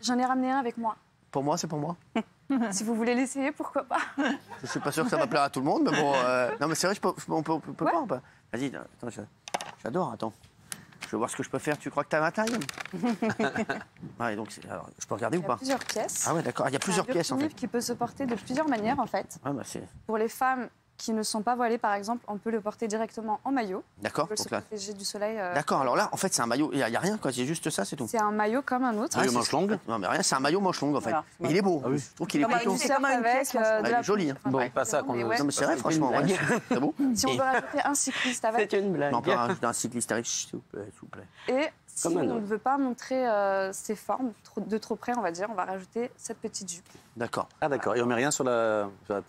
J'en ai ramené un avec moi. Pour moi, c'est pour moi. Si vous voulez l'essayer, pourquoi pas. Je suis pas sûr que ça va plaire à tout le monde, mais bon... Non, mais c'est vrai, on peut Ouais. pas ou pas? Vas-y, attends, j'adore, attends. Je vais voir ce que je peux faire. Tu crois que t'as ma taille? Ouais, donc, alors, je peux regarder ou Il y a pas? plusieurs pièces. Ah ouais, d'accord. Il y a plusieurs pièces, en fait. Qui peut se porter de plusieurs manières, en fait. Ouais, bah, c'est... Pour les femmes qui ne sont pas voilées, par exemple, on peut le porter directement en maillot. D'accord, On peut se donc là... protéger du soleil. D'accord, alors là, en fait, c'est un maillot. Il y a rien, quoi. C'est juste ça, c'est tout. C'est un maillot comme un autre. Maillot manche longue? Non, mais rien, c'est un maillot manche longue, en fait. Voilà. Mais il est beau. Ah oui. Je trouve qu'il est Comme un plutôt... C'est comme une pièce, de il est la joli, hein. Bon, Ouais, pas ça qu'on mais nous- ouais. Non, mais c'est vrai, franchement, ouais. C'est beau. Si on veut rajouter un cycliste avec, C'est une blague. Non, pas un cycliste avec, s'il vous plaît, s'il vous plaît. et si Comme un on ne autre. veut pas montrer ses formes de trop près, on va dire, on va rajouter cette petite jupe D'accord. Ah d'accord, et on met rien sur la tête?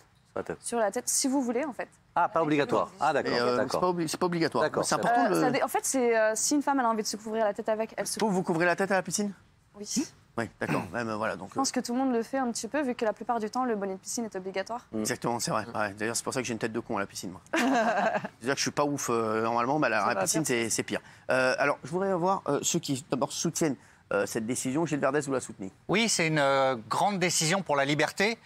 sur la tête, si vous voulez, en fait. Ah, pas obligatoire. Ah d'accord, Et, donc, d'accord. c'est pas obligatoire. D'accord, C'est très important de... En fait, c'est si une femme elle a envie de se couvrir la tête avec, elle se couvre. Vous couvrez la tête à la piscine? Oui. Oui, d'accord. Même, voilà, donc... Je pense que tout le monde le fait un petit peu, vu que la plupart du temps, le bonnet de piscine est obligatoire. Exactement, c'est vrai. Ouais, d'ailleurs, c'est pour ça que j'ai une tête de con à la piscine, moi. C'est-à-dire que je suis pas ouf normalement, mais à la piscine, c'est pire. Alors, je voudrais voir ceux qui, d'abord, soutiennent cette décision. Gilles Verdez, vous la soutenez? Oui, c'est une grande décision pour la liberté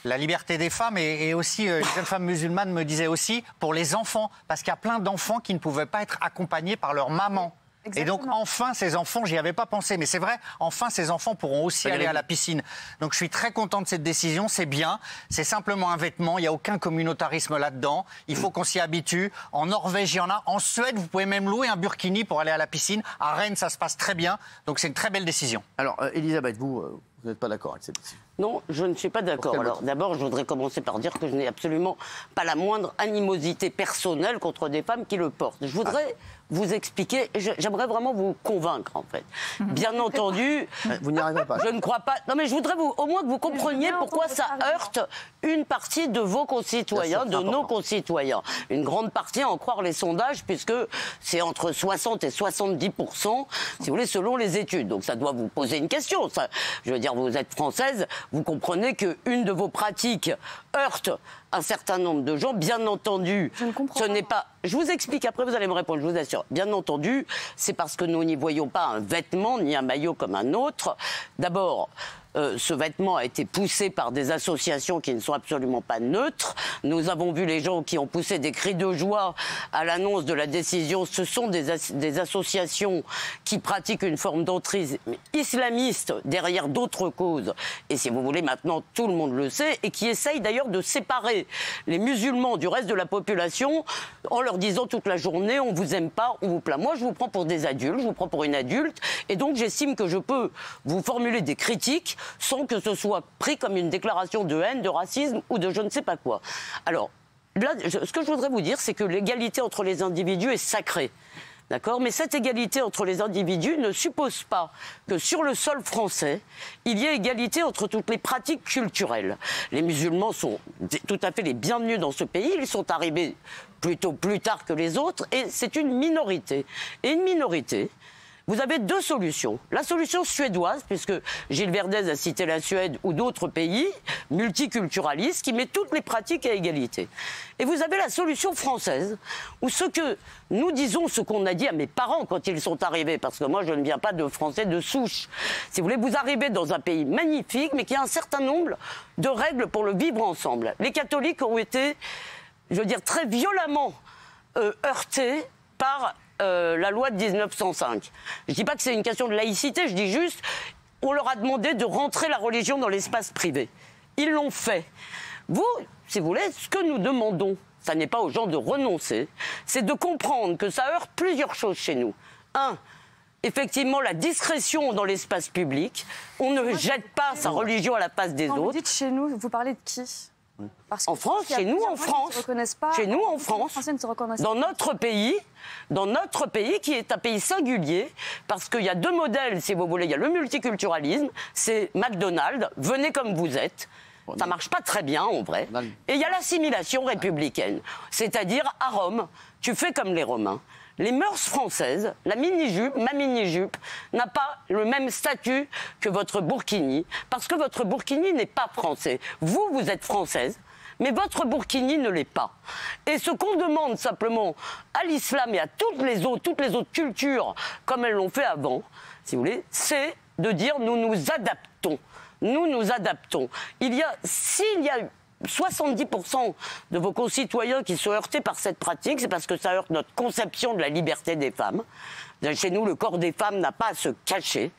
des femmes et aussi, une jeune femme musulmane me disait aussi, pour les enfants, parce qu'il y a plein d'enfants qui ne pouvaient pas être accompagnés par leur maman. Exactement. Et donc, enfin, ces enfants, j'y avais pas pensé, mais c'est vrai, enfin, ces enfants pourront aussi aller à la piscine. Donc, je suis très content de cette décision, c'est bien. C'est simplement un vêtement, il n'y a aucun communautarisme là-dedans. Il faut qu'on s'y habitue. En Norvège, il y en a. En Suède, vous pouvez même louer un burkini pour aller à la piscine. À Rennes, ça se passe très bien. Donc, c'est une très belle décision. Alors, Elisabeth, vous n'êtes pas d'accord avec cette décision? Non, je ne suis pas d'accord. quel Alors, motif? d'abord, je voudrais commencer par dire que je n'ai absolument pas la moindre animosité personnelle contre des femmes qui le portent. Je voudrais vous expliquer, j'aimerais vraiment vous convaincre, en fait. Bien entendu... Vous n'y arriverez pas. Je ne crois pas... Non, mais je voudrais au moins que vous compreniez pourquoi ça heurte une partie de vos concitoyens, de nos concitoyens. Une grande partie, à en croire les sondages, puisque c'est entre 60 et 70%, si vous voulez, selon les études. Donc ça doit vous poser une question. Ça, je veux dire, vous êtes française, vous comprenez qu'une de vos pratiques heurte un certain nombre de gens. Bien entendu, Je ne comprends ce pas. n'est pas... Je vous explique, après vous allez me répondre, je vous assure. Bien entendu, c'est parce que nous n'y voyons pas un vêtement ni un maillot comme un autre. D'abord, ce vêtement a été poussé par des associations qui ne sont absolument pas neutres. Nous avons vu les gens qui ont poussé des cris de joie à l'annonce de la décision. Ce sont des associations qui pratiquent une forme d'entrisme islamiste derrière d'autres causes. Et si vous voulez, maintenant, tout le monde le sait, et qui essayent d'ailleurs de séparer les musulmans du reste de la population en leur disant toute la journée, on vous aime pas, on vous plaint. Moi, je vous prends pour des adultes, je vous prends pour une adulte, et donc j'estime que je peux vous formuler des critiques sans que ce soit pris comme une déclaration de haine, de racisme ou de je ne sais pas quoi. Alors, là, ce que je voudrais vous dire, c'est que l'égalité entre les individus est sacrée. D'accord ? Mais cette égalité entre les individus ne suppose pas que sur le sol français, il y ait égalité entre toutes les pratiques culturelles. Les musulmans sont tout à fait les bienvenus dans ce pays. Ils sont arrivés plutôt plus tard que les autres et c'est une minorité. Et une minorité... Vous avez deux solutions. La solution suédoise, puisque Gilles Verdez a cité la Suède ou d'autres pays multiculturalistes qui met toutes les pratiques à égalité. Et vous avez la solution française, où ce que nous disons, ce qu'on a dit à mes parents quand ils sont arrivés, parce que moi je ne viens pas de Français de souche. Si vous voulez, vous arrivez dans un pays magnifique, mais qui a un certain nombre de règles pour le vivre ensemble. Les catholiques ont été, je veux dire, très violemment heurtés par... la loi de 1905. Je ne dis pas que c'est une question de laïcité, je dis juste, on leur a demandé de rentrer la religion dans l'espace privé. Ils l'ont fait. Vous, si vous voulez, ce que nous demandons, ça n'est pas aux gens de renoncer, c'est de comprendre que ça heurte plusieurs choses chez nous. Un, effectivement, la discrétion dans l'espace public. On ne jette pas sa religion à la face des Quand vous autres. dites chez nous, vous parlez de qui? Parce que En France, il y a chez nous, plusieurs en gens qui France. ne se reconnaissent pas. Chez nous, en Les France. Français ne se reconnaissent Dans pas. notre pays qui est un pays singulier, parce qu'il y a deux modèles, si vous voulez. Il y a le multiculturalisme, c'est McDonald's, venez comme vous êtes. Ça marche pas très bien, en vrai. Et il y a l'assimilation républicaine, c'est-à-dire à Rome, tu fais comme les Romains. Les mœurs françaises, la mini-jupe, ma mini-jupe, n'a pas le même statut que votre burkini, parce que votre burkini n'est pas français. Vous, vous êtes française, mais votre burkini ne l'est pas. Et ce qu'on demande simplement à l'islam et à toutes les autres cultures, comme elles l'ont fait avant, si vous voulez, c'est de dire nous nous adaptons. Nous nous adaptons. S'il y a 70% de vos concitoyens qui sont heurtés par cette pratique, c'est parce que ça heurte notre conception de la liberté des femmes. Chez nous, le corps des femmes n'a pas à se cacher,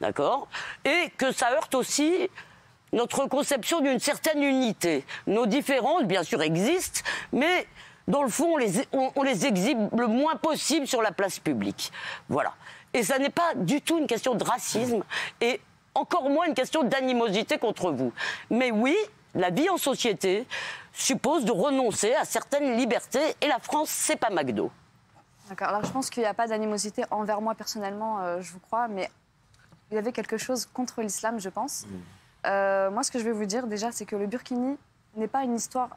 d'accord ? Et que ça heurte aussi notre conception d'une certaine unité. Nos différences, bien sûr, existent, mais dans le fond, on les exhibe le moins possible sur la place publique. Voilà. Et ça n'est pas du tout une question de racisme, et encore moins une question d'animosité contre vous. Mais oui, la vie en société suppose de renoncer à certaines libertés, et la France, c'est pas McDo. D'accord. Alors je pense qu'il n'y a pas d'animosité envers moi personnellement, je vous crois, mais il y avait quelque chose contre l'islam, je pense. Moi, ce que je vais vous dire déjà, c'est que le burkini n'est pas une histoire,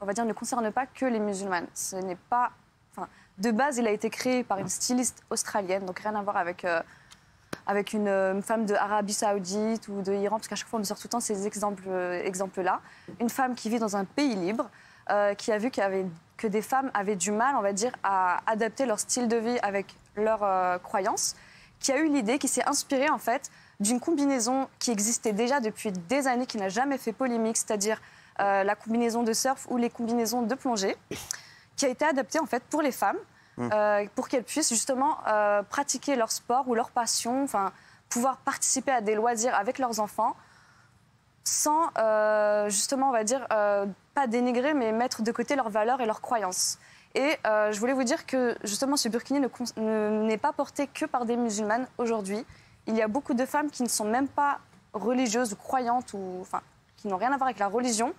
on va dire, ne concerne pas que les musulmanes. Ce n'est pas, enfin, de base, il a été créé par une styliste australienne, donc rien à voir avec une femme d'Arabie Saoudite ou de Iran, parce qu'à chaque fois on nous sort tout le temps ces exemples-là. Une femme qui vit dans un pays libre, qui a vu que des femmes avaient du mal, on va dire, à adapter leur style de vie avec leurs croyances, qui a eu l'idée, qui s'est inspirée en fait d'une combinaison qui existait déjà depuis des années, qui n'a jamais fait polémique, c'est-à-dire la combinaison de surf ou les combinaisons de plongée, qui a été adaptée en fait pour les femmes, pour qu'elles puissent justement pratiquer leur sport ou leur passion, enfin pouvoir participer à des loisirs avec leurs enfants, sans justement, on va dire, pas dénigrer, mais mettre de côté leurs valeurs et leurs croyances. Et je voulais vous dire que justement ce burkini n'est pas porté que par des musulmanes aujourd'hui. Il y a beaucoup de femmes qui ne sont même pas religieuses ou croyantes, ou enfin qui n'ont rien à voir avec la religion,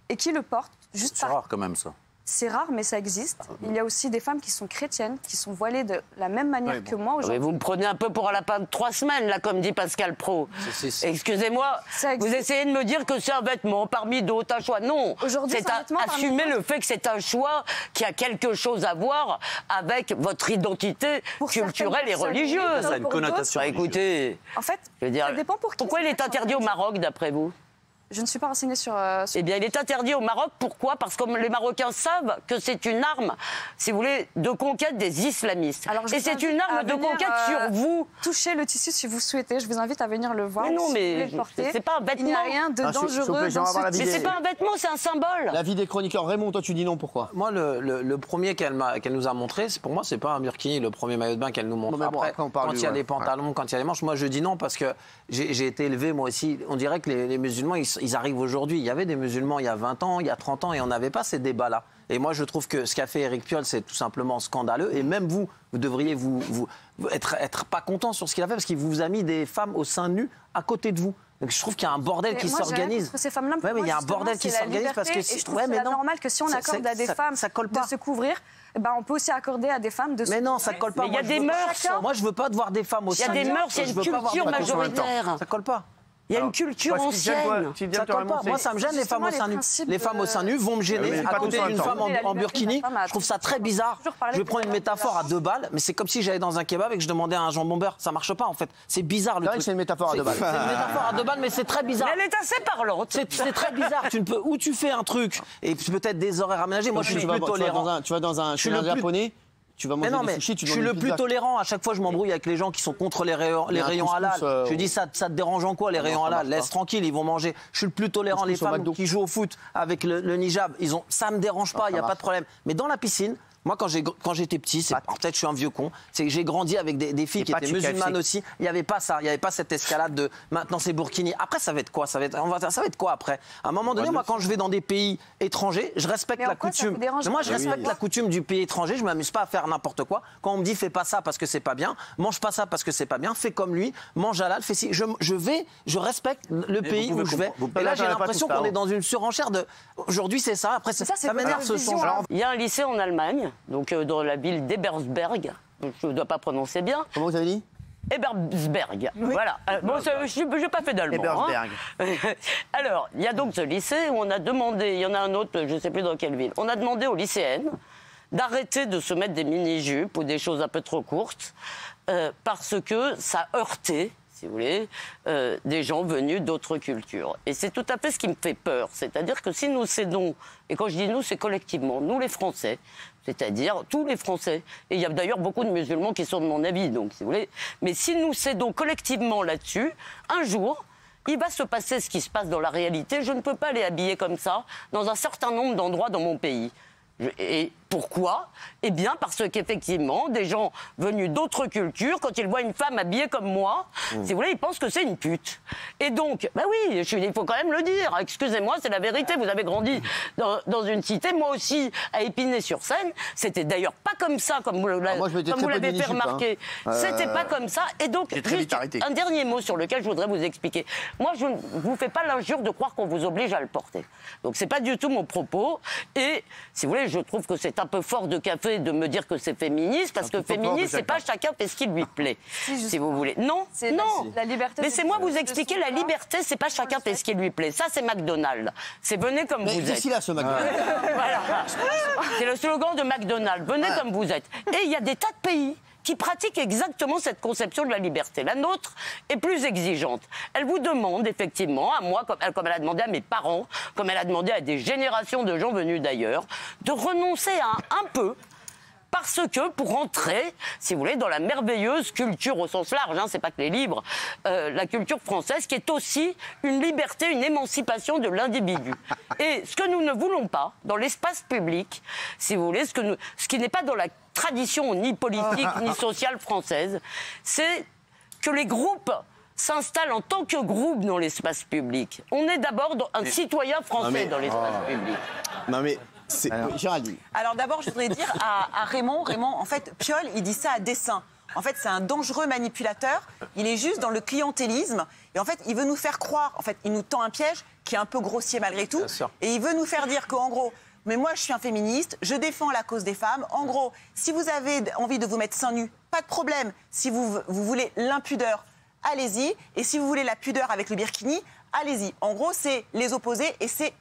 et qui le portent juste C'est rare quand même ça. C'est rare, mais ça existe. Il y a aussi des femmes qui sont chrétiennes, qui sont voilées de la même manière que moi aujourd'hui. Vous me prenez un peu pour un lapin de 3 semaines, là, comme dit Pascal Praud. Excusez-moi, vous essayez de me dire que c'est un vêtement parmi d'autres, un choix. Non, c'est assumer le fait que c'est un choix qui a quelque chose à voir avec votre identité culturelle et religieuse. Ça a une connotation. Écoutez, en fait, je veux dire, ça dépend pour qui. Pourquoi il est interdit au Maroc, d'après vous ? Je ne suis pas renseignée sur... Eh bien, il est interdit au Maroc. Pourquoi ? Parce que les Marocains savent que c'est une arme, si vous voulez, de conquête des islamistes. Alors, et c'est une arme de conquête sur vous. Touchez le tissu si vous souhaitez. Je vous invite à venir le voir. Mais non, mais c'est pas un vêtement. Il n'y a rien de dangereux dans ce tissu. Mais c'est pas un vêtement, c'est un symbole. L'avis des chroniqueurs. Raymond, toi, tu dis non, pourquoi ? Moi, le premier qu'elle nous a montré, pour moi, c'est pas un burkini, le premier maillot de bain qu'elle nous montre. Non, après, quand il y a les pantalons, quand il y a les manches, moi, je dis non parce que j'ai été élevé, moi aussi. On dirait que les musulmans, ils arrivent aujourd'hui. Il y avait des musulmans il y a 20 ans, il y a 30 ans, et on n'avait pas ces débats-là. Et moi, je trouve que ce qu'a fait Éric Piolle, c'est tout simplement scandaleux. Et même vous devriez vous être pas content sur ce qu'il a fait, parce qu'il vous a mis des femmes au sein nu à côté de vous. Donc je trouve qu'il y a un bordel qui s'organise. Ces femmes-là, mais il y a un bordel qui s'organise parce que je trouve c'est normal que si on accorde à des femmes de se couvrir, ben on peut aussi accorder à des femmes de se couvrir. Mais non, ça colle pas. Mais il y a des mœurs. Moi, je veux pas de voir des femmes au sein nu. Il y a des mœurs, il y a une culture majoritaire. Ça colle pas. Il y a une culture ancienne. Ça colle pas. Moi, ça me gêne, les femmes au sein nu. Les femmes au sein nu vont me gêner à côté d'une femme en burkini. Je trouve ça très bizarre. Je vais prendre une métaphore à 2 balles, mais c'est comme si j'allais dans un kebab et que je demandais un jambon beurre. Ça marche pas, en fait. C'est bizarre, le truc. C'est une métaphore à 2 balles. C'est une métaphore à 2 balles, mais c'est très bizarre. Elle est assez parlante. C'est très bizarre. Où tu fais un truc et peut-être des horaires aménagés. Moi, je suis plus tolérant. Tu vas dans un japonais. Tu vas manger des sushis, tu je suis le plus tolérant. À chaque fois, je m'embrouille avec les gens qui sont contre les rayons halal. Je dis, ça te dérange en quoi, les rayons halal ? Laisse tranquille, ils vont manger. Je suis le plus tolérant. Les femmes qui jouent au foot avec le niqab, ça me dérange pas, il n'y a pas de problème. Mais dans la piscine, moi, quand j'étais petit, peut-être je suis un vieux con, c'est que j'ai grandi avec des filles qui étaient musulmanes aussi. Il n'y avait pas ça, il n'y avait pas cette escalade de maintenant c'est burkini. Après, ça va être quoi ? Ça va être quoi après ? À un moment donné, moi, quand je vais dans des pays étrangers, je respecte la coutume. Moi, je respecte la coutume du pays étranger. Je m'amuse pas à faire n'importe quoi. Quand on me dit fais pas ça parce que c'est pas bien, mange pas ça parce que c'est pas bien, fais comme lui, mange halal, fais ci. Je respecte le pays où je vais. Et là, j'ai l'impression qu'on est dans une surenchère de. Aujourd'hui, c'est ça. Après, ça m'énerve ce son. Il y a un lycée en Allemagne. Donc dans la ville d'Ebersberg, je ne dois pas prononcer bien. Comment vous avez dit ? Ebersberg, oui. Voilà. Bon, je n'ai pas fait d'allemand. Ebersberg. Alors, il y a donc ce lycée où on a demandé, il y en a un autre, je ne sais plus dans quelle ville, on a demandé aux lycéennes d'arrêter de se mettre des mini-jupes ou des choses un peu trop courtes parce que ça heurtait, si vous voulez, des gens venus d'autres cultures. Et c'est tout à fait ce qui me fait peur. C'est-à-dire que si nous cédons, et quand je dis nous, c'est collectivement, nous les Français, c'est-à-dire tous les Français, et il y a d'ailleurs beaucoup de musulmans qui sont de mon avis, donc si vous voulez, mais si nous cédons collectivement là-dessus, un jour, il va se passer ce qui se passe dans la réalité. Je ne peux pas aller habiller comme ça dans un certain nombre d'endroits dans mon pays. Et pourquoi ? Eh bien, parce qu'effectivement, des gens venus d'autres cultures, quand ils voient une femme habillée comme moi, si vous voulez, ils pensent que c'est une pute. Et donc, bah oui, il faut quand même le dire. Excusez-moi, c'est la vérité. Vous avez grandi dans une cité, moi aussi, à Épinay-sur-Seine. C'était d'ailleurs pas comme ça, comme vous l'avez fait remarquer. C'était pas comme ça. Et donc, juste un dernier mot sur lequel je voudrais vous expliquer. Moi, je ne vous fais pas l'injure de croire qu'on vous oblige à le porter. Donc, c'est pas du tout mon propos. Et, si vous voulez, je trouve que c'est un peu fort de café de me dire que c'est féministe, parce que féministe, c'est pas chacun fait ce qui lui plaît, si vous voulez. Non, non. La liberté. Laissez-moi vous expliquer, la liberté, c'est pas chacun fait ce qui lui plaît. Ça, c'est McDonald's. C'est venez comme vous êtes. D'ici là, ce McDonald's. Voilà. C'est le slogan de McDonald's. Venez comme vous êtes. Et il y a des tas de pays qui pratiquent exactement cette conception de la liberté. La nôtre est plus exigeante. Elle vous demande effectivement, à moi, comme elle a demandé à mes parents, comme elle a demandé à des générations de gens venus d'ailleurs, de renoncer à un peu, parce que pour entrer, si vous voulez, dans la merveilleuse culture au sens large, c'est pas que les livres, la culture française, qui est aussi une liberté, une émancipation de l'individu. Et ce que nous ne voulons pas dans l'espace public, si vous voulez, ce qui n'est pas dans la tradition ni politique ni sociale française, c'est que les groupes s'installent en tant que groupe dans l'espace public. On est d'abord un citoyen français dans l'espace public. Non mais... Géraldine. Alors d'abord, je voudrais dire à Raymond, en fait, Piolle, il dit ça à dessein. En fait, c'est un dangereux manipulateur. Il est juste dans le clientélisme. Et en fait, il veut nous faire croire, en fait, il nous tend un piège qui est un peu grossier malgré tout. Et il veut nous faire dire qu'en gros, mais moi, je suis un féministe, je défends la cause des femmes. En gros, si vous avez envie de vous mettre seins nus, pas de problème. Si vous voulez l'impudeur, allez-y. Et si vous voulez la pudeur avec le birkini, allez-y. En gros, c'est les opposés et c'est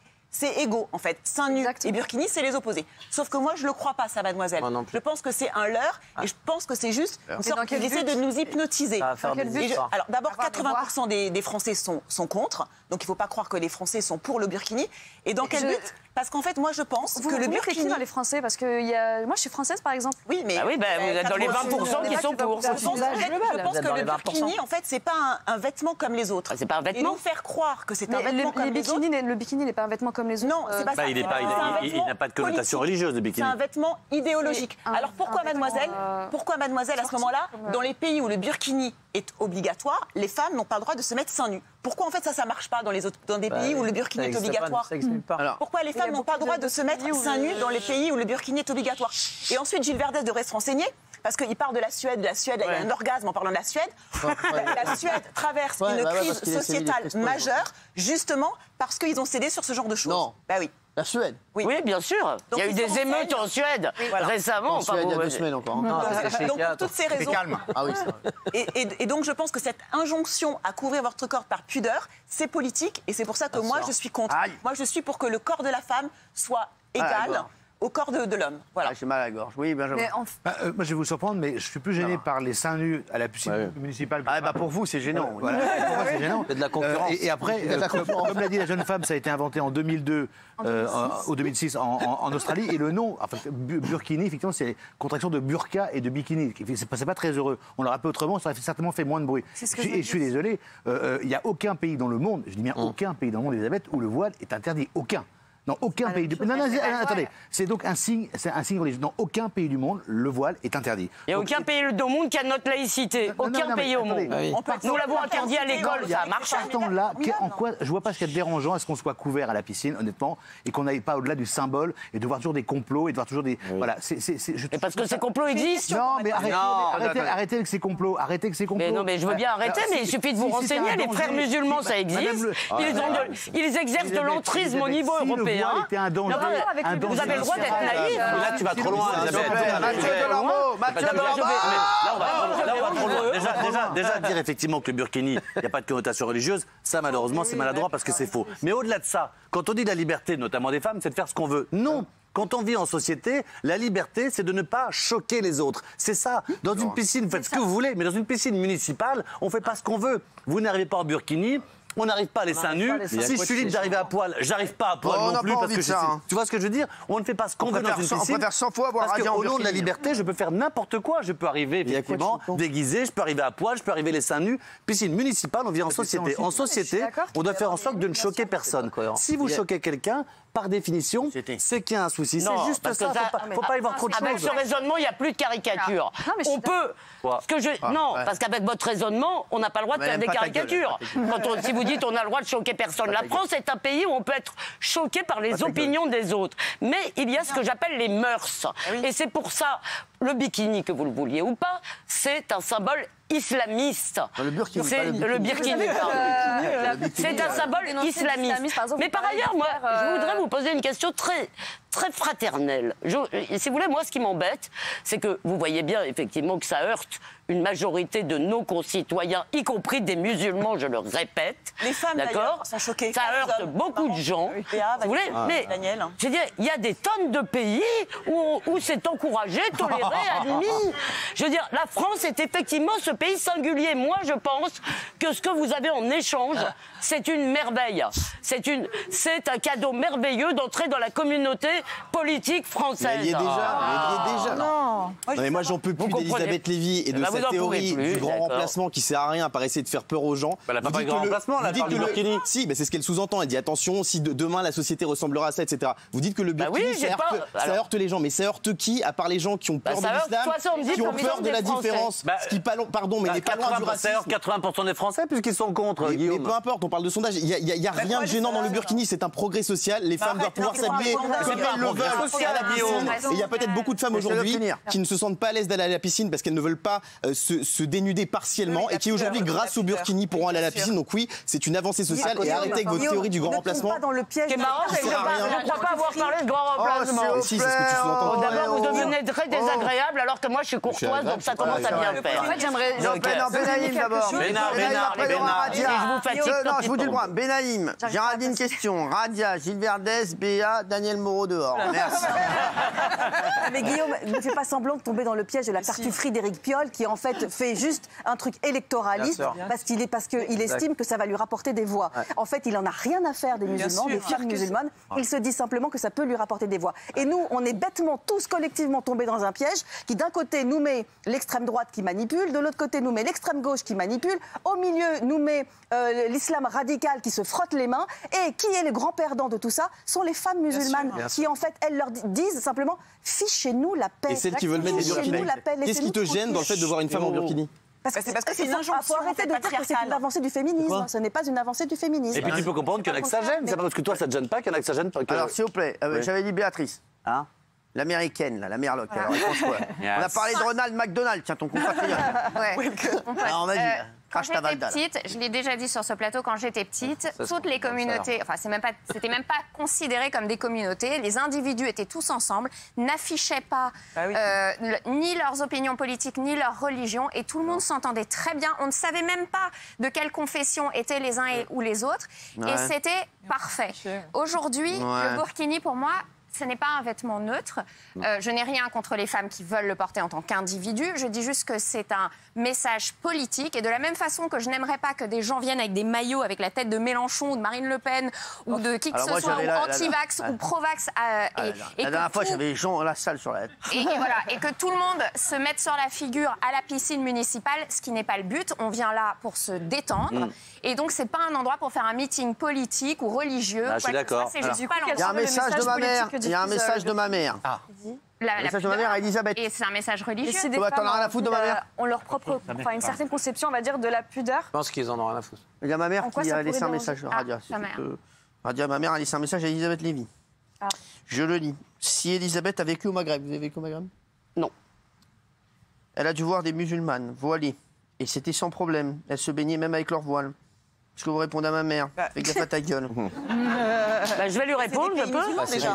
égaux, en fait. Seins nus et burkini, c'est les opposés. Sauf que moi, je ne le crois pas, ça, mademoiselle. Je pense que c'est un leurre et je pense que c'est juste une sorte qu'il essaie de nous hypnotiser. Alors, d'abord, 80% des Français sont contre. Donc, il ne faut pas croire que les Français sont pour le burkini. Et dans quel but ? Parce qu'en fait, moi, je pense que le burkini... dans les Français, parce que moi, je suis française, par exemple. Oui, mais... vous êtes dans les 20% qui sont pour. Je pense que le burkini, en fait, c'est pas un vêtement comme les autres. C'est pas un vêtement. Et nous faire croire que c'est un vêtement comme les autres... Le bikini n'est pas un vêtement comme les autres. Non, c'est pas ça. Il n'a pas de connotation religieuse, le bikini. C'est un vêtement idéologique. Alors pourquoi, mademoiselle, à ce moment-là, dans les pays où le burkini est obligatoire, les femmes n'ont pas le droit de se mettre seins nus? Pourquoi en fait ça marche pas dans des pays où le burkini est obligatoire? Pourquoi les femmes n'ont pas le droit de se mettre seins nus dans les pays où le burkini est obligatoire? Et ensuite, Gilles Verdez devrait se renseigner, parce qu'il parle de la Suède. La Suède, il y a un orgasme en parlant de la Suède. La Suède traverse une crise sociétale majeure, justement parce qu'ils ont cédé sur ce genre de choses. Non. Bah oui. La Suède. Oui, bien sûr. Il y a eu des émeutes en Suède récemment. En Suède, il y a 2 semaines encore. Donc, pour toutes ces raisons. calme. Ah oui, et donc, je pense que cette injonction à couvrir votre corps par pudeur, c'est politique. Et c'est pour ça que moi, je suis contre. Moi, je suis pour que le corps de la femme soit égal au corps de l'homme. Voilà. J'ai mal à la gorge. Oui, Benjamin. Moi, je vais vous surprendre, mais je suis plus gêné par les seins nus à la piscine municipale. Pour vous, c'est gênant. Voilà, pour moi, c'est gênant. C'est de la concurrence. Et après, comme l'a dit la jeune femme, ça a été inventé en 2002, ou 2006 en Australie. Et le nom, burkini, effectivement, c'est contraction de burqa et de bikini. C'est pas très heureux. On l'aurait appelé autrement, ça aurait certainement fait moins de bruit. Et je suis désolé, il n'y a aucun pays dans le monde, je dis bien aucun pays dans le monde, Elisabeth, où le voile est interdit. Aucun. Dans aucun pays du monde. Non, attendez. C'est donc un signe religieux. Dans aucun pays du monde, le voile est interdit. Il n'y a aucun pays au monde qui a notre laïcité. Aucun pays au monde. Nous l'avons interdit à l'école, ça marche. Là, en quoi, je vois pas ce qu'il y a de dérangeant à ce qu'on soit couvert à la piscine, honnêtement, et qu'on n'aille pas au-delà du symbole et de voir toujours des complots et de voir toujours des. Voilà. Mais parce que ces complots existent. Non, mais arrêtez avec ces complots. Arrêtez avec ces complots. Mais non, mais je veux bien arrêter, mais il suffit de vous renseigner. Les frères musulmans, ça existe. Ils exercent de l'entrisme au niveau européen. Était un danger. Vous avez le droit d'être naïf. Là, tu vas trop loin, Déjà, dire effectivement que le burkini, il n'y a pas de connotation religieuse, ça, malheureusement, c'est maladroit parce que c'est faux. Mais au-delà de ça, quand on dit la liberté, notamment des femmes, c'est de faire ce qu'on veut. Non. Quand on vit en société, la liberté, c'est de ne pas choquer les autres. C'est ça. Dans une piscine, vous faites ce que vous voulez, mais dans une piscine municipale, on ne fait pas ce qu'on veut. Vous n'arrivez pas en burkini. On n'arrive pas à les seins nus. Si je suis libre d'arriver à poil, j'arrive pas à poil non plus parce que tu vois ce que je veux dire. On ne fait pas ce qu'on veut dans une piscine. On préfère 100 fois avoir parce qu'au nom de la liberté, je peux faire n'importe quoi. Je peux arriver effectivement déguisé, je peux arriver à poil, je peux arriver les seins nus. Piscine municipale, on vit en société. En société, on doit faire en sorte de ne choquer personne. Si vous choquez quelqu'un, par définition, c'est qu'il y a un souci. C'est juste ça. Faut pas y voir trop de choses. Avec ce raisonnement, il n'y a plus de caricature. On peut. Non, parce qu'avec votre raisonnement, on n'a pas le droit de faire des caricatures. Si vous dites on a le droit de choquer personne. La France est un pays où on peut être choqué par les opinions des autres. Mais il y a ce que j'appelle les mœurs. Et c'est pour ça, le bikini, que vous le vouliez ou pas, c'est un symbole islamiste. Le burkini. C'est le burkini, pardon. C'est un symbole islamiste. Mais par ailleurs, moi, je voudrais vous poser une question très fraternelle. Si vous voulez, moi, ce qui m'embête, c'est que vous voyez bien, effectivement, que ça heurte une majorité de nos concitoyens, y compris des musulmans, je le répète. Les femmes, d'ailleurs, sont choquées. Ça heurte beaucoup de gens. Vous voulez, mais je veux dire, il y a des tonnes de pays où c'est encouragé, toléré, admis. Je veux dire, la France est effectivement ce pays singulier. Moi, je pense que ce que vous avez en échange, c'est une merveille. C'est un cadeau merveilleux d'entrer dans la communauté politique française. Elle y est déjà. Non. Mais moi, j'en peux plus d'Elisabeth Lévy et de cette théorie du grand remplacement qui sert à rien par essayer de faire peur aux gens. Elle n'a pas de grand remplacement, elle parle du burkini. Si, c'est ce qu'elle sous-entend. Elle dit attention, si demain la société ressemblera à ça, etc. Vous dites que le burkini, ça heurte les gens. Mais ça heurte qui? À part les gens qui ont peur de l'islam, qui ont peur de la différence. Ce qui, pardon, mais n'est pas loin du racisme. Ça heurte 80% des Français puisqu'ils sont contre, Guillaume. Mais peu importe, on parle de sondage. Il n'y a rien de gênant dans le burkini. C'est un progrès social. Les femmes doivent pouvoir s'habiller comme elles le veulent à la piscine. Et il y a peut-être beaucoup de femmes aujourd'hui qui ne se sentent pas à l'aise d'aller à la piscine parce qu'elles ne veulent pas se dénuder partiellement et qui aujourd'hui, grâce au burkini, pourront aller à la piscine. Donc oui, c'est une avancée sociale et arrêtez avec votre théorie du grand remplacement. Ce qui est marrant, c'est que je ne crois pas avoir parlé de grand remplacement. Si, c'est ce que tu sous-entends. D'abord, vous devenez très désagréable alors que moi, je suis courtoise, donc ça commence à bien faire. En fait, j'aimerais... Benaïm d'abord. Non, je vous dis le droit. Benaïm, Géraldine question. Radia, Gilles Verdès, Béa, Daniel Moreau dehors. Merci. Mais Guillaume, ne fais pas semblant de tomber dans le piège de la tartufferie d'Éric Piolle qui en fait fait juste un truc électoraliste parce qu'il estime que ça va lui rapporter des voix. En fait, il en a rien à faire des musulmans, des femmes musulmanes. Il se dit simplement que ça peut lui rapporter des voix. Et nous, on est bêtement tous collectivement tombés dans un piège qui d'un côté nous met l'extrême droite qui manipule, de l'autre côté nous met l'extrême gauche qui manipule, au milieu nous met l'islam radical qui se frotte les mains. Et qui est le grand perdant de tout ça sont les femmes musulmanes qui en fait elles leur disent simplement fichez-nous la paix. Et celles qui veulent mettre des burkinis. Qu'est-ce qui te gêne dans le fait de voir une femme en burkini? Parce que c'est une injonction. Il faut arrêter de dire que c'est une avancée du féminisme. Ce n'est pas une avancée du féminisme. Et puis tu peux comprendre qu'il y en a que ça gêne. C'est pas parce que toi ça te gêne pas qu'il y en a que ça gêne pas. Alors s'il vous plaît, j'avais dit Béatrice. Hein? L'américaine, là, la Merloc. Alors, elle pense quoi? On a parlé de Ronald McDonald, tiens, ton compatriote. Alors, vas-y, crache ta valda. Quand j'étais petite, je l'ai déjà dit sur ce plateau, quand j'étais petite, toutes les communautés, enfin, c'était même pas considéré comme des communautés. Les individus étaient tous ensemble, n'affichaient pas ni leurs opinions politiques, ni leur religion, et tout le monde s'entendait très bien. On ne savait même pas de quelle confession étaient les uns ou les autres, et c'était parfait. Aujourd'hui, le burkini, pour moi, ce n'est pas un vêtement neutre. Je n'ai rien contre les femmes qui veulent le porter en tant qu'individu. Je dis juste que c'est un message politique. Et de la même façon que je n'aimerais pas que des gens viennent avec des maillots avec la tête de Mélenchon ou de Marine Le Pen ou de qui que ce soit, ou anti-vax ou pro-vax. La dernière fois, j'avais les gens à la salle sur la tête. Et voilà. Et que tout le monde se mette sur la figure à la piscine municipale, ce qui n'est pas le but. On vient là pour se détendre. Et donc, c'est pas un endroit pour faire un meeting politique ou religieux. Je suis d'accord. Il y a un message de ma mère. Il y a un message de ma mère. Le message de ma mère à Elisabeth. Et c'est un message religieux. T'en as rien à foutre de ma mère? Ont leur propre, une certaine conception, on va dire, de la pudeur. Je pense qu'ils en ont rien à foutre. Il y a ma mère qui a laissé un message. Radia, Radia, ma mère a laissé un message à Elisabeth Lévy. Je le lis. Si Elisabeth a vécu au Maghreb, vous avez vécu au Maghreb? Non. Elle a dû voir des musulmanes voilées. Et c'était sans problème. Elle se baignait même avec leur voile. Est-ce que vous répondez à ma mère? Fais gaffe à ta gueule. Je vais lui répondre, je peux.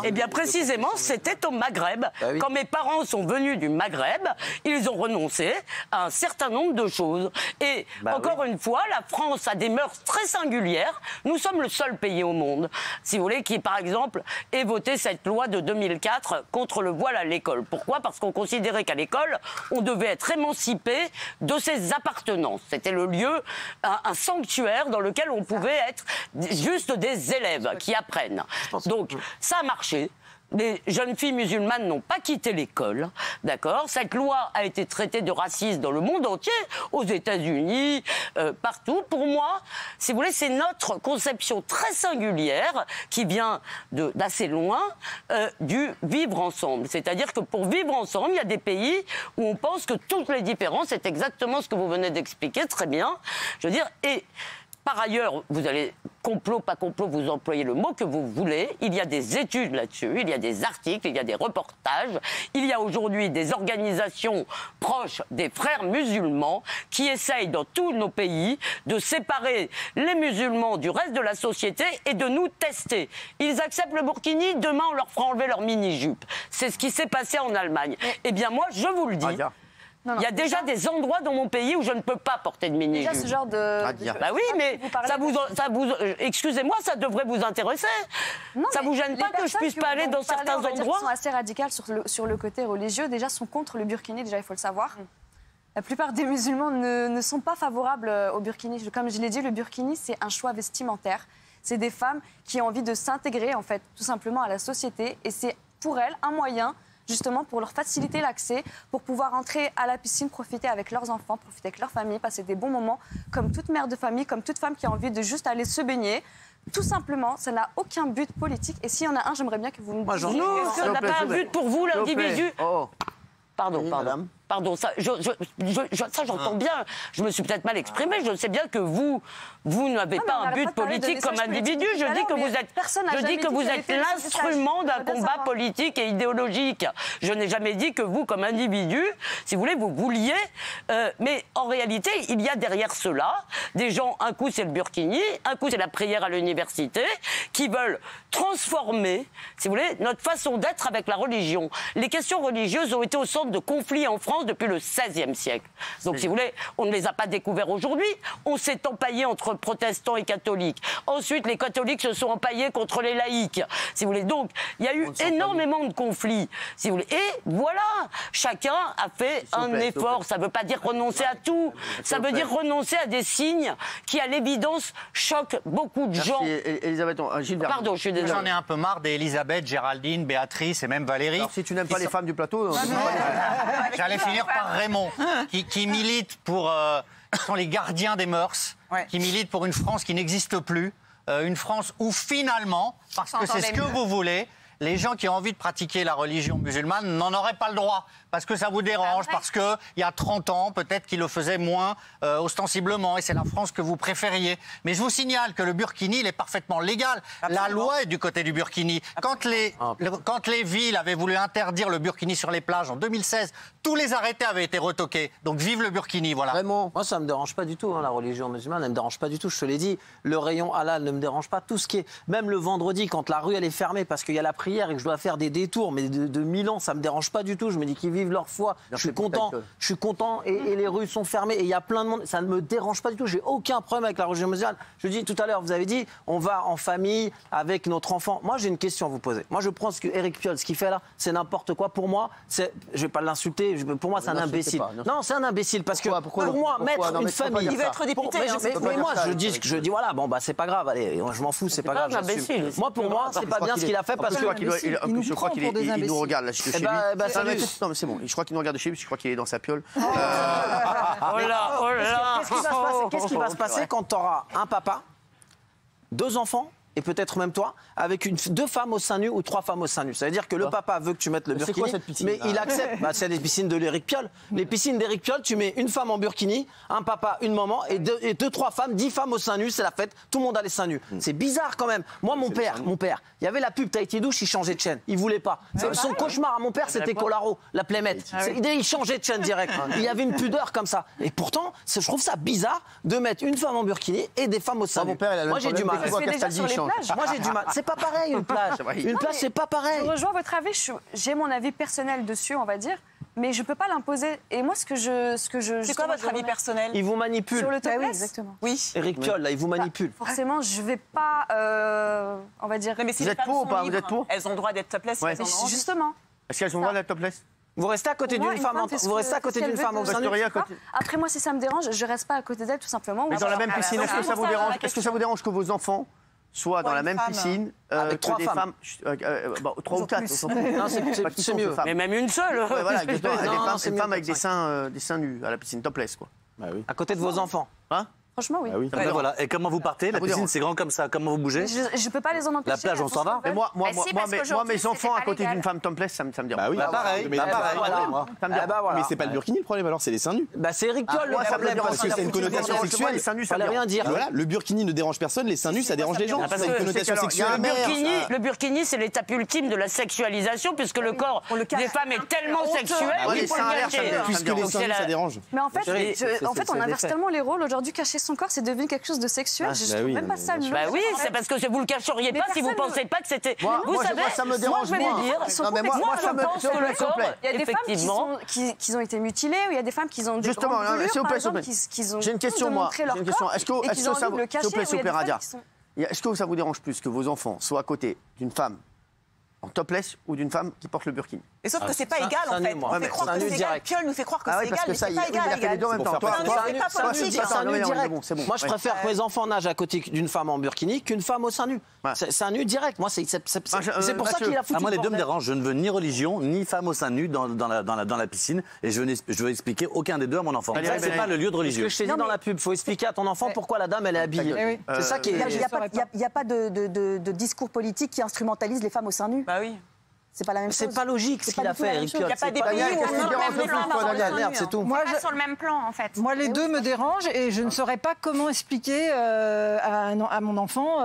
Eh bien, précisément, c'était au Maghreb. Quand mes parents sont venus du Maghreb, ils ont renoncé à un certain nombre de choses. Et encore une fois, la France a des mœurs très singulières. Nous sommes le seul pays au monde, si vous voulez, qui, par exemple, ait voté cette loi de 2004 contre le voile à l'école. Pourquoi ? Parce qu'on considérait qu'à l'école, on devait être émancipé de ses appartenances. C'était le lieu, un sanctuaire dans lequel on pouvait être juste des élèves qui apprennent. Donc, ça a marché. Les jeunes filles musulmanes n'ont pas quitté l'école, d'accord ? Cette loi a été traitée de raciste dans le monde entier, aux États-Unis, partout. Pour moi, si vous voulez, c'est notre conception très singulière qui vient d'assez loin du vivre ensemble. C'est-à-dire que pour vivre ensemble, il y a des pays où on pense que toutes les différences, c'est exactement ce que vous venez d'expliquer, très bien. Je veux dire, et par ailleurs, vous allez, complot, pas complot, vous employez le mot que vous voulez. Il y a des études là-dessus, il y a des articles, il y a des reportages. Il y a aujourd'hui des organisations proches des frères musulmans qui essayent dans tous nos pays de séparer les musulmans du reste de la société et de nous tester. Ils acceptent le burkini, demain on leur fera enlever leur mini-jupe. C'est ce qui s'est passé en Allemagne. Eh bien moi, je vous le dis... Il y a déjà des endroits dans mon pays où je ne peux pas porter de mini-jupe. Déjà, ce genre de... Bah oui, mais excusez-moi, ça devrait vous intéresser. Non, ça vous gêne pas que je puisse pas aller dans certains endroits qui sont assez radicales sur le côté religieux, déjà, sont contre le burkini, déjà, il faut le savoir. La plupart des musulmans ne sont pas favorables au burkini. Comme je l'ai dit, le burkini, c'est un choix vestimentaire. C'est des femmes qui ont envie de s'intégrer, en fait, tout simplement à la société. Et c'est, pour elles, un moyen... justement pour leur faciliter l'accès, pour pouvoir entrer à la piscine, profiter avec leurs enfants, profiter avec leur famille, passer des bons moments, comme toute mère de famille, comme toute femme qui a envie de juste aller se baigner. Tout simplement, ça n'a aucun but politique. Et s'il y en a un, j'aimerais bien que vous nous disiez... Non, ça n'a pas un but pour vous, l'individu. Pardon, ça j'entends bien. Je me suis peut-être mal exprimée. Je sais bien que vous n'avez pas un but politique comme individu. Je dis que vous êtes l'instrument d'un combat politique et idéologique. Je n'ai jamais dit que vous, comme individu, si vous voulez, vous vouliez. Mais en réalité, il y a derrière cela des gens, un coup c'est le burkini, un coup c'est la prière à l'université, qui veulent transformer, si vous voulez, notre façon d'être avec la religion. Les questions religieuses ont été au centre de conflits en France depuis le XVIe siècle. Donc, si vous voulez, on ne les a pas découverts aujourd'hui. On s'est empaillé entre protestants et catholiques. Ensuite, les catholiques se sont empaillés contre les laïcs. Si vous voulez, donc, il y a eu énormément de conflits. Si vous voulez, et voilà, chacun a fait un effort. Ça ne veut pas dire renoncer à tout. Ça veut dire renoncer à des signes qui, à l'évidence, choquent beaucoup de gens. Elisabeth, Gilles Verdon. Pardon, je suis désolé. J'en ai un peu marre d'Elisabeth, Géraldine, Béatrice et même Valérie. Alors, si tu n'aimes pas les femmes du plateau... J'allais finir par Raymond, qui milite pour... qui sont les gardiens des mœurs, qui militent pour une France qui n'existe plus, une France où finalement, parce que c'est ce que vous voulez, les gens qui ont envie de pratiquer la religion musulmane n'en auraient pas le droit. Parce que ça vous dérange, parce qu'il y a 30 ans, peut-être qu'ils le faisaient moins ostensiblement, et c'est la France que vous préfériez. Mais je vous signale que le burkini, il est parfaitement légal. Absolument. La loi est du côté du burkini. Quand les villes avaient voulu interdire le burkini sur les plages en 2016, tous les arrêtés avaient été retoqués. Donc vive le burkini, voilà. Vraiment. Moi, ça ne me dérange pas du tout, hein, la religion musulmane, elle ne me dérange pas du tout, je te l'ai dit. Le rayon halal ne me dérange pas. Tout ce qui est, même le vendredi, quand la rue elle est fermée parce qu'il y a la prière et que je dois faire des détours, mais de 1000 ans, ça ne me dérange pas du tout. Je me dis qu'ils vivent leur foi. Je suis content et les rues sont fermées et il y a plein de monde. Ça ne me dérange pas du tout. J'ai aucun problème avec la religion musulmane. Je dis tout à l'heure, vous avez dit, on va en famille avec notre enfant. Moi, j'ai une question à vous poser. Moi, je prends ce que Éric Piolle, ce qu'il fait là, c'est n'importe quoi. Pour moi, je vais pas l'insulter. Pour moi, c'est un imbécile. Non, c'est un imbécile parce que pour moi, mettre une famille, il veut être député. Mais moi, je dis voilà, bon bah c'est pas grave. Allez, je m'en fous, c'est pas grave. Moi, pour moi, c'est pas bien ce qu'il a fait parce que je crois qu'il nous regarde là chez lui. Non, mais c'est bon. Je crois qu'il nous regarde de chez lui, parce que je crois qu'il est dans sa piole. Qu'est-ce qui va se passer quand tu auras un papa, 2 enfants et peut-être même toi, avec 2 femmes au sein nu ou 3 femmes au sein nu. Ça veut dire que le papa veut que tu mettes le burkini, quoi, cette piscine, mais il accepte. C'est les piscines de l'Éric Piolle. Les piscines d'Éric Piolle, tu mets une femme en burkini, un papa, une maman, et 2-3 femmes, 10 femmes au sein nu, c'est la fête, tout le monde a les seins nus. C'est bizarre quand même. Moi, mon père, il y avait la pub Tahiti Douche, il changeait de chaîne. Il voulait pas. Son cauchemar à mon père, c'était Colaro, la Plémette. Il changeait de chaîne direct. Il y avait une pudeur comme ça. Et pourtant, je trouve ça bizarre de mettre une femme en burkini et des femmes au sein nu. Moi, j'ai du mal. plage. Moi, j'ai du mal. C'est pas pareil, une plage. Une plage, c'est pas pareil. Je rejoins votre avis. J'ai mon avis personnel dessus, on va dire. Mais je peux pas l'imposer. Et moi, ce que je c'est quoi votre avis personnel? Il vous manipule. Sur le topless. Oui, exactement. Oui. Éric Piolle, là, il vous manipule. Forcément, je vais pas, on va dire. Non, mais si Vous êtes pour ou pas? Vous êtes pour? Elles ont le droit d'être topless. Ouais. Elles en ont envie. Justement. Est-ce qu'elles ont le droit d'être topless? Vous restez à côté d'une femme, vous restez à côté d'une femme au sein du... Après, moi, si ça me dérange, je reste pas à côté d'elle, tout simplement. Mais dans la même piscine, est-ce que ça vous dérange? Est-ce que ça vous dérange que vos enfants soient dans la même piscine avec que des femmes? 3 ou 4. C'est mieux. Mais même une seule. Ouais, voilà, une femme avec des seins nus à la piscine topless, quoi. À côté de vos enfants. Hein? Franchement, oui. Voilà. Et comment vous partez? La piscine, c'est grand comme ça. Comment vous bougez? Je peux pas les en empêcher. La plage, on s'en va? Mais moi, mes enfants à côté d'une femme topless, ça me dérange. Bah oui, pareil. Mais c'est pas le burkini le problème, alors c'est les seins nus. Bah c'est Éric Piolle le problème. Parce que c'est une connotation sexuelle. Les seins nus, ça me Fallait rien dire. Voilà, le burkini ne dérange personne, les seins nus, ça dérange les gens. C'est une connotation sexuelle. Le burkini, c'est l'étape ultime de la sexualisation, puisque le corps des femmes est tellement sexuel qu'il faut le cacher. Puisque les seins nus, ça dérange. Mais en fait, on inverse tellement les rôles. Aujourd'hui, cacher son corps, c'est devenu quelque chose de sexuel. Je trouve même pas ça logique. Bah oui, c'est parce que vous le cacheriez pas si vous pensez pas que c'était. Vous savez, ça me dérange moi, je vais dire. Moi, je pense que le corps, il y a des femmes qui ont été mutilées, ou il y a des femmes qui ont des justement, s'il vous plaît, j'ai une question, moi. J'ai une question. Est-ce que ça vous, s'il vous plaît, Radia, est-ce que ça vous dérange plus que vos enfants soient à côté d'une femme en topless ou d'une femme qui porte le burkini? Et sauf que c'est pas égal, en fait. On fait croire que c'est égal. Piolle nous fait croire que c'est égal, mais c'est pas égal. Il a fait les deux en même temps. Moi, je préfère que mes enfants nagent à côté d'une femme en burkini qu'une femme au sein nu. C'est un nu direct. Moi, c'est pour ça qu'il a foutu. Moi, les deux me dérangent. Je ne veux ni religion, ni femme au sein nu dans la piscine. Et je veux expliquer aucun des deux à mon enfant. Ça, c'est pas le lieu de religion. Ce que je t'ai dit dans la pub, il faut expliquer à ton enfant pourquoi la dame, elle est habillée. C'est ça qui est... Il n'y a pas de discours politique qui instrumentalise les femmes au sein nu. Bah oui. C'est pas la même chose. C'est pas logique ce qu'il a fait, Éric Piolle. Il n'y a pas des pays où on c'est tout. Moi, sur le même plan, en fait. Moi, les deux me dérangent et je ne saurais pas comment expliquer à mon enfant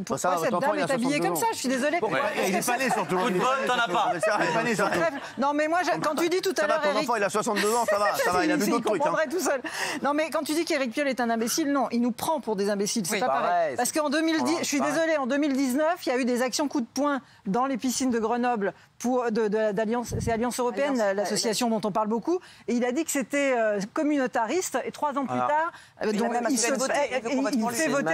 pourquoi cette dame est habillée comme ça. Je suis désolée. Il est pas né surtout. Coup de bol, t'en as pas. Il est pas né surtout. Non, mais moi, quand tu dis tout à l'heure, ton enfant, il a 62 ans, ça va, il a vu d'autres trucs. Il comprendrait tout seul. Non, mais quand tu dis qu'Éric Piolle est un imbécile, non, il nous prend pour des imbéciles. C'est pas pareil. Parce qu'en 2010, je suis désolée, en 2019, il y a eu des actions coup de poing dans les piscines de Grenoble c'est Alliance Européenne, l'association dont on parle beaucoup, et il a dit que c'était communautariste, et 3 ans plus tard, il fait voter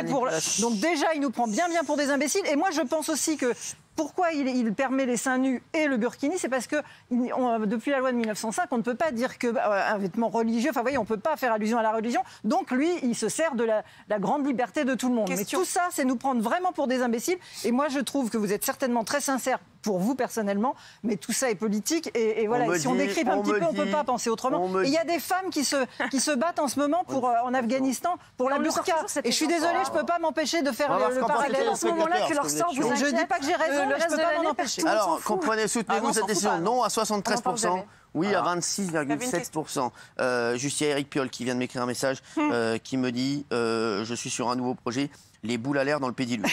pour... Donc déjà, il nous prend bien pour des imbéciles, et moi je pense aussi que pourquoi il permet les seins nus et le burkini, c'est parce que depuis la loi de 1905, on ne peut pas dire qu'un vêtement religieux, enfin vous voyez, on ne peut pas faire allusion à la religion, donc lui, il se sert de la grande liberté de tout le monde. Mais tout ça, c'est nous prendre vraiment pour des imbéciles, et moi je trouve que vous êtes certainement très sincère pour vous personnellement, mais tout ça est politique, et voilà, si on décrypte un petit peu, on ne peut pas penser autrement. Et il y a des femmes qui se battent en ce moment en Afghanistan pour la burqa, et je suis désolée, je ne peux pas m'empêcher de faire le parallèle en ce moment-là que leur sort vous inquiète. Je ne dis pas que j'ai raison, mais je ne peux pas m'en empêcher. Alors, comprenez, soutenez-vous cette décision. Non à 73%. Oui, à 26,7%. Juste, il y a Éric Piolle qui vient de m'écrire un message qui me dit je suis sur un nouveau projet. Les boules à l'air dans le pédiluve.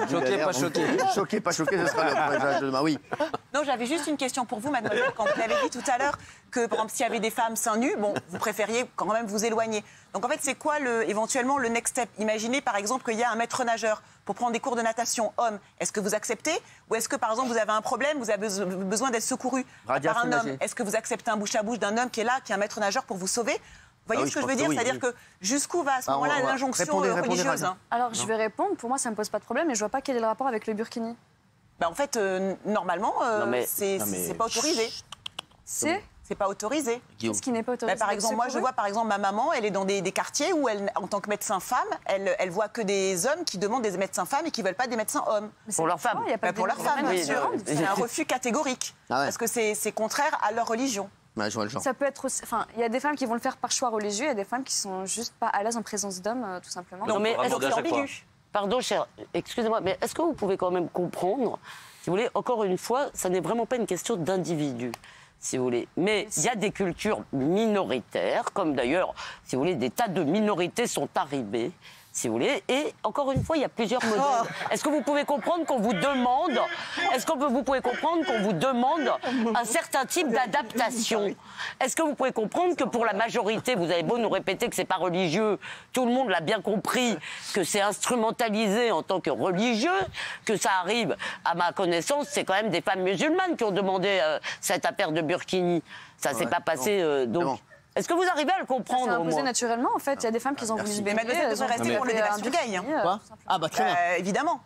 Choqué, pas choqué. Choqué, pas choqué, ce sera le présage de demain, oui. Non, j'avais juste une question pour vous, mademoiselle. Quand vous l'avez dit tout à l'heure, que par exemple, s'il y avait des femmes seins nus, bon, vous préfériez quand même vous éloigner. Donc en fait, c'est quoi éventuellement le next step? Imaginez par exemple qu'il y a un maître nageur pour prendre des cours de natation homme. Est-ce que vous acceptez? Ou est-ce que par exemple vous avez un problème, vous avez besoin d'être secouru par un homme? Est-ce que vous acceptez un bouche à bouche d'un homme qui est là, qui est un maître nageur pour vous sauver? Vous voyez ce que je veux dire? C'est-à-dire que jusqu'où va à ce moment-là l'injonction religieuse? Alors je vais répondre, pour moi ça ne me pose pas de problème, mais je ne vois pas quel est le rapport avec le burkini. En fait, normalement, c'est pas autorisé. C'est pas autorisé. Qu'est-ce qui n'est pas autorisé? Par exemple, moi je vois par exemple ma maman, elle est dans des quartiers où elle, en tant que médecin femme, elle voit que des hommes qui demandent des médecins femmes et qui veulent pas des médecins hommes. Pour leurs femmes. Pour leurs femmes, bien sûr. C'est un refus catégorique. Parce que c'est contraire à leur religion. Je vois le genre. Ça peut être aussi, il y a des femmes qui vont le faire par choix religieux, il y a des femmes qui sont juste pas à l'aise en présence d'hommes, tout simplement. Non, mais est-ce que c'est ambigu? Pardon, cher, excusez-moi, mais est-ce que vous pouvez quand même comprendre, si vous voulez, encore une fois, ça n'est vraiment pas une question d'individu, si vous voulez. Mais il y a des cultures minoritaires, comme d'ailleurs, si vous voulez, des tas de minorités sont arrivées si vous voulez. Et encore une fois, il y a plusieurs modèles. Est-ce que vous pouvez comprendre qu'on vous demande, un certain type d'adaptation? Est-ce que vous pouvez comprendre que pour la majorité, vous avez beau nous répéter que c'est pas religieux, tout le monde l'a bien compris, que c'est instrumentalisé en tant que religieux, que ça arrive, à ma connaissance, c'est quand même des femmes musulmanes qui ont demandé cette affaire de Burkini. Ça s'est pas passé donc. Est-ce que vous arrivez à le comprendre? C'est imposé naturellement, en fait. Il y a des femmes qui ont voulu se baigner. Mais mademoiselle devrait rester pour le débat sur gay. Quoi? Ah bah très bien. Évidemment.